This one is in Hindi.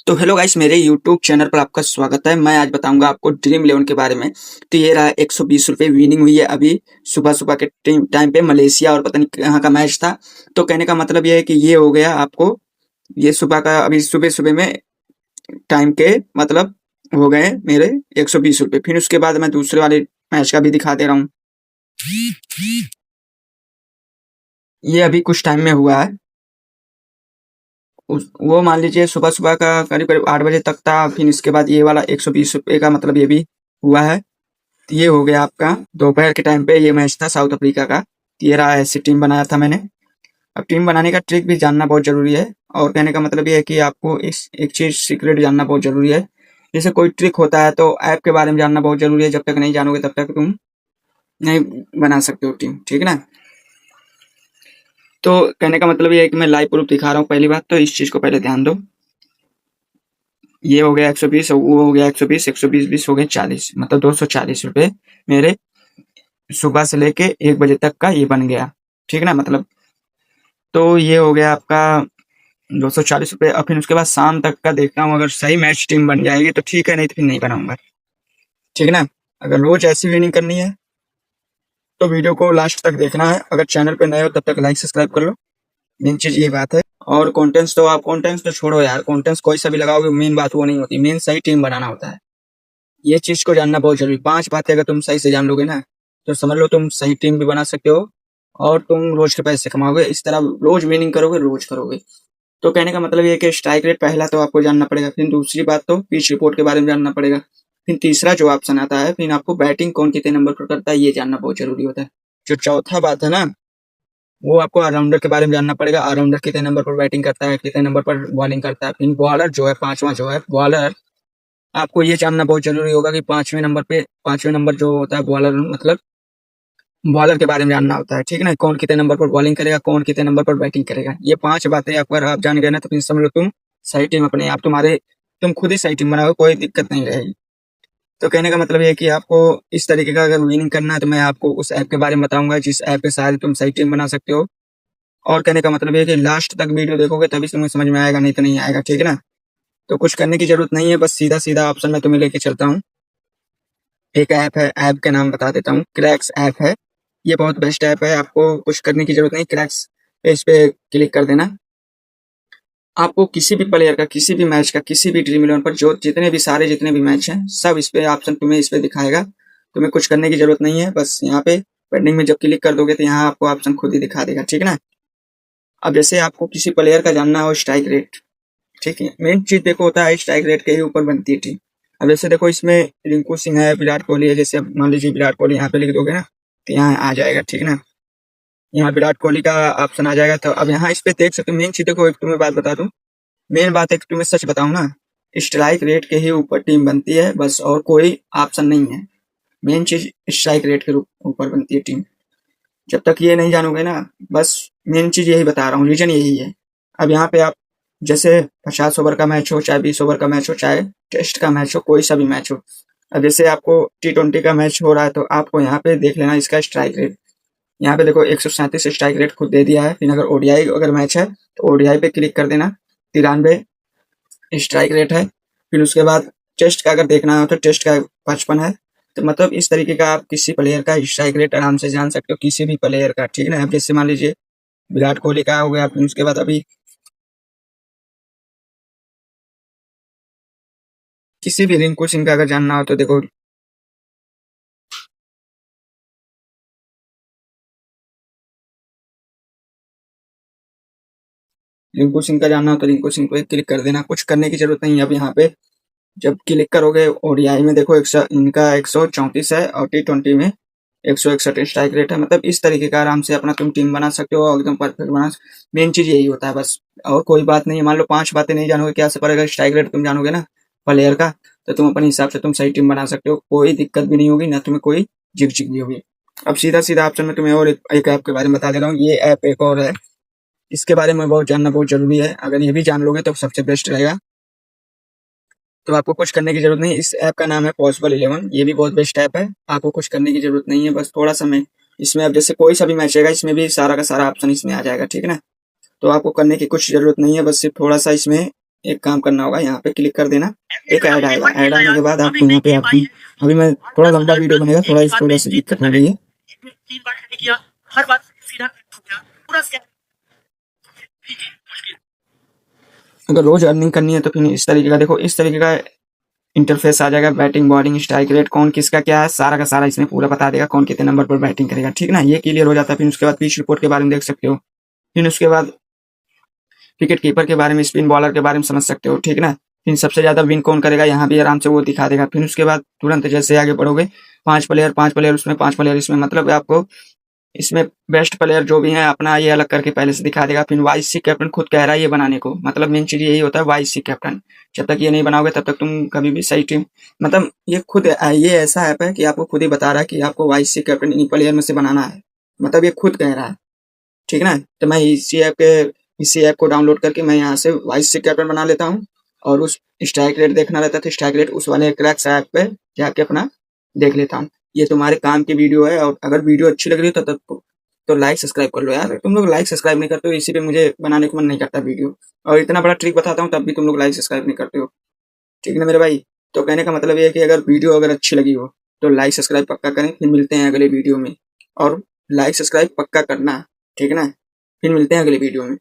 तो हेलो गाइस, मेरे यूट्यूब चैनल पर आपका स्वागत है। मैं आज बताऊंगा आपको ड्रीम 11 के बारे में। तो ये रहा 120 रुपये विनिंग हुई है अभी सुबह सुबह के टाइम पे। मलेशिया और पता नहीं कहाँ का मैच था। तो कहने का मतलब ये है कि ये हो गया आपको, ये सुबह का अभी सुबह सुबह में टाइम के मतलब हो गए मेरे 120 रुपये। फिर उसके बाद मैं दूसरे वाले मैच का भी दिखा दे रहा हूँ। ये अभी कुछ टाइम में हुआ है। वो मान लीजिए सुबह सुबह का करीब करीब 8 बजे तक था। फिर इसके बाद ये वाला 120 रुपये का मतलब ये भी हुआ है। तो ये हो गया आपका दोपहर के टाइम पे ये मैच था साउथ अफ्रीका का। तो ये रहा, ऐसी टीम बनाया था मैंने। अब टीम बनाने का ट्रिक भी जानना बहुत जरूरी है। और कहने का मतलब ये है कि आपको इस एक चीज सीक्रेट जानना बहुत जरूरी है। जैसे कोई ट्रिक होता है तो ऐप के बारे में जानना बहुत जरूरी है। जब तक नहीं जानोगे तब तक तुम नहीं बना सकते हो टीम, ठीक है ना। तो कहने का मतलब ये है कि मैं लाइव प्रूफ दिखा रहा हूँ। पहली बात तो इस चीज को पहले ध्यान दो। ये हो गया 120 और वो हो गया 120, 120 20 हो गए 40, मतलब 240 रुपये मेरे सुबह से लेके 1 बजे तक का ये बन गया, ठीक है ना। मतलब तो ये हो गया आपका 240 रुपये। और फिर उसके बाद शाम तक का देखता हूँ, अगर सही मैच टीम बन जाएगी तो ठीक है, नहीं तो फिर नहीं बनाऊंगा, ठीक है ना। अगर रोज ऐसी विनिंग करनी है तो वीडियो को लास्ट तक देखना है। अगर चैनल पे नए हो तब तक लाइक सब्सक्राइब कर लो। मेन चीज ये बात है। और कंटेंट्स तो आप कंटेंट्स तो छोड़ो यार, कंटेंट्स कोई सा भी लगाओगे, मेन बात वो नहीं होती। मेन सही टीम बनाना होता है। ये चीज को जानना बहुत जरूरी। 5 बातें अगर तुम सही से जान लोगे ना तो समझ लो तुम सही टीम भी बना सकते हो और तुम रोज के पैसे कमाओगे। इस तरह रोज विनिंग करोगे, रोज करोगे। तो कहने का मतलब ये है कि स्ट्राइक रेट पहला तो आपको जानना पड़ेगा। फिर दूसरी बात तो पिच रिपोर्ट के बारे में जानना पड़ेगा। फिर तीसरा जो ऑप्शन आता है, फिर आपको बैटिंग कौन कितने नंबर पर करता है ये जानना बहुत जरूरी होता है। जो चौथा बात है ना, वो आपको ऑलराउंडर के बारे में जानना पड़ेगा। ऑलराउंडर कितने नंबर पर बैटिंग करता है, कितने नंबर पर बॉलिंग करता है। फिर बॉलर जो है, पांचवा जो है बॉलर, आपको ये जानना बहुत जरूरी होगा कि पांचवें नंबर जो होता है बॉलर, मतलब बॉलर के बारे में जानना होता है, ठीक है ना। कौन कितने नंबर पर बॉलिंग करेगा, कौन कितने नंबर पर बैटिंग करेगा। ये 5 बातें अगर आप जान गए ना तो फिर समझ लो तुम सही टीम अपने आप तुम्हारे, तुम खुद ही सही टीम बनाओगे, कोई दिक्कत नहीं रहेगी। तो कहने का मतलब ये है कि आपको इस तरीके का अगर विनिंग करना है तो मैं आपको उस ऐप के बारे में बताऊंगा जिस ऐप के सहारे तुम सही टीम बना सकते हो। और कहने का मतलब ये है कि लास्ट तक वीडियो देखोगे तभी तुम्हें समझ में आएगा, नहीं तो नहीं आएगा, ठीक है ना। तो कुछ करने की जरूरत नहीं है, बस सीधा सीधा ऑप्शन में तुम्हें लेके चलता हूँ। एक ऐप है, ऐप का नाम बता देता हूँ, क्रैक्स ऐप है। ये बहुत बेस्ट ऐप है, आपको कुछ करने की जरूरत नहीं। क्रैक्स पे इस पे क्लिक कर देना। आपको किसी भी प्लेयर का, किसी भी मैच का, किसी भी ड्रीम 11 पर जो जितने भी मैच हैं सब इस पे ऑप्शन तुम्हें इस पे दिखाएगा। तुम्हें कुछ करने की जरूरत नहीं है, बस यहाँ पे पेंडिंग में जब क्लिक कर दोगे तो यहाँ आपको ऑप्शन खुद ही दिखा देगा, ठीक है ना। अब जैसे आपको किसी प्लेयर का जानना हो स्ट्राइक रेट, ठीक है, मेन चीज देखो होता है स्ट्राइक रेट के ही ऊपर बनती है टीम। अब जैसे देखो इसमें रिंकू सिंह है, विराट कोहली है। जैसे अब मान लीजिए विराट कोहली यहाँ पे लिख दोगे ना तो यहाँ आ जाएगा, ठीक है ना। यहाँ विराट कोहली का ऑप्शन आ जाएगा। तो अब यहाँ इस पे देख सकते हो। मेन चीज देखो, एक तुम्हें बात बता दूं, मेन बात एक तुम्हें सच बताऊं ना, स्ट्राइक रेट के ही ऊपर टीम बनती है बस, और कोई ऑप्शन नहीं है। मेन चीज स्ट्राइक रेट के ऊपर बनती है टीम। जब तक ये नहीं जानोगे ना, बस मेन चीज यही बता रहा हूँ, रीजन यही है। अब यहाँ पे आप जैसे 50 ओवर का मैच हो, चाहे 20 ओवर का मैच हो, चाहे टेस्ट का मैच हो, कोई सा भी मैच हो। अब जैसे आपको T20 का मैच हो रहा है तो आपको यहाँ पे देख लेना इसका स्ट्राइक रेट। यहाँ पे देखो 137 स्ट्राइक रेट खुद दे दिया है। फिर अगर ओडीआई अगर मैच है तो ओडीआई पे क्लिक कर देना, 93 स्ट्राइक रेट है। फिर उसके बाद टेस्ट का अगर देखना हो तो टेस्ट का 55 है। तो मतलब इस तरीके का आप किसी प्लेयर का स्ट्राइक रेट आराम से जान सकते हो, किसी भी प्लेयर का, ठीक है ना। अब जैसे मान लीजिए विराट कोहली का हो गया, फिर उसके बाद अभी किसी भी रिंकू सिंह का अगर जानना हो तो देखो, रिंकू सिंह का जानना हो तो रिंकू सिंह पे क्लिक कर देना। कुछ करने की जरूरत नहीं है। अब यहाँ पे जब क्लिक करोगे ओडीआई में देखो इनका 134 है और T20 में 161 स्ट्राइक रेट है। मतलब इस तरीके का आराम से अपना तुम टीम बना सकते हो और एकदम परफेक्ट बना। मेन चीज यही होता है बस, और कोई बात नहीं है। मान लो 5 बातें नहीं जानोगे, क्या से पड़ेगा, स्ट्राइक रेट तुम जानोगे ना प्लेयर का, तो तुम अपने हिसाब से तुम सही टीम बना सकते हो। कोई दिक्कत भी नहीं होगी, ना तुम्हें कोई झिकझिक भी होगी। अब सीधा सीधा ऑप्शन में तुम्हें और एक ऐप के बारे में बता दे रहा हूँ। ये ऐप एक और है, इसके बारे में बहुत जानना बहुत जरूरी है। अगर ये भी जान लोगे तो सबसे बेस्ट रहेगा। तो आपको कुछ करने की जरूरत नहीं। इस ऐप का नाम है पॉसिबल 11। ये भी बहुत बेस्ट ऐप है, आपको कुछ करने की जरूरत नहीं है, बस थोड़ा सा मैं इसमें, अब जैसे कोई सा भी मैच रहेगा इसमें भी सारा का सारा ऑप्शन इसमें आ जाएगा, ठीक है ना। तो आपको करने की कुछ जरूरत नहीं है, बस सिर्फ थोड़ा सा इसमें एक काम करना होगा, यहाँ पे क्लिक कर देना, एक ऐड आएगा, ऐड आने के बाद आपको यहाँ पे आपकी, अभी मैं थोड़ा लंबा वीडियो बनेगा, थोड़ा इसको वैसे दिक्कत हो रही है। अगर रोज अर्निंग करनी है तो फिर इस तरीके का देखो, इस तरीके का इंटरफेस आ जाएगा। बैटिंग, बॉलिंग, स्ट्राइक रेट, कौन किसका क्या है, सारा का सारा इसमें पूरा बता देगा, कौन कितने नंबर पर बैटिंग करेगा, ठीक ना। ये क्लियर हो जाता है। फिर उसके बाद पिच रिपोर्ट के बारे में देख सकते हो। फिर उसके बाद विकेट कीपर के बारे में, स्पिन बॉलर के बारे में समझ सकते हो, ठीक ना। फिर सबसे ज्यादा विन कौन करेगा, यहाँ भी आराम से वो दिखा देगा। फिर उसके बाद तुरंत जैसे आगे बढ़ोगे, 5 प्लेयर उसमें, 5 प्लेयर इसमें, मतलब आपको इसमें बेस्ट प्लेयर जो भी है अपना ये अलग करके पहले से दिखा देगा। फिर वाइस सी कैप्टन खुद कह रहा है ये बनाने को, मतलब मेन चीज यही होता है वाइस सी कैप्टन। जब तक ये नहीं बनाओगे तब तक तुम कभी भी सही टीम, मतलब ये खुद, ये ऐसा ऐप है कि आपको खुद ही बता रहा है कि आपको वाइस सी कैप्टन इन प्लेयर में से बनाना है, मतलब ये खुद कह रहा है, ठीक ना। तो मैं इसी ऐप को डाउनलोड करके मैं यहाँ से वाइस से कैप्टन बना लेता हूँ। और उस स्ट्राइक रेट देखना रहता था, स्ट्राइक रेट उस वाले क्रैक्स ऐप पे जाके अपना देख लेता हूँ। ये तुम्हारे काम की वीडियो है, और अगर वीडियो अच्छी लग रही है तो लाइक सब्सक्राइब कर लो यार। तुम लोग लाइक सब्सक्राइब नहीं करते हो, इसी पे मुझे बनाने को मन नहीं करता वीडियो। और इतना बड़ा ट्रिक बताता हूँ तब भी तुम लोग लाइक सब्सक्राइब नहीं करते हो, ठीक ना मेरे भाई। तो कहने का मतलब ये है कि अगर वीडियो अगर अच्छी लगी हो तो लाइक सब्सक्राइब पक्का करें। फिर मिलते हैं अगले वीडियो में, और लाइक सब्सक्राइब पक्का करना, ठीक ना। फिर मिलते हैं अगले वीडियो में।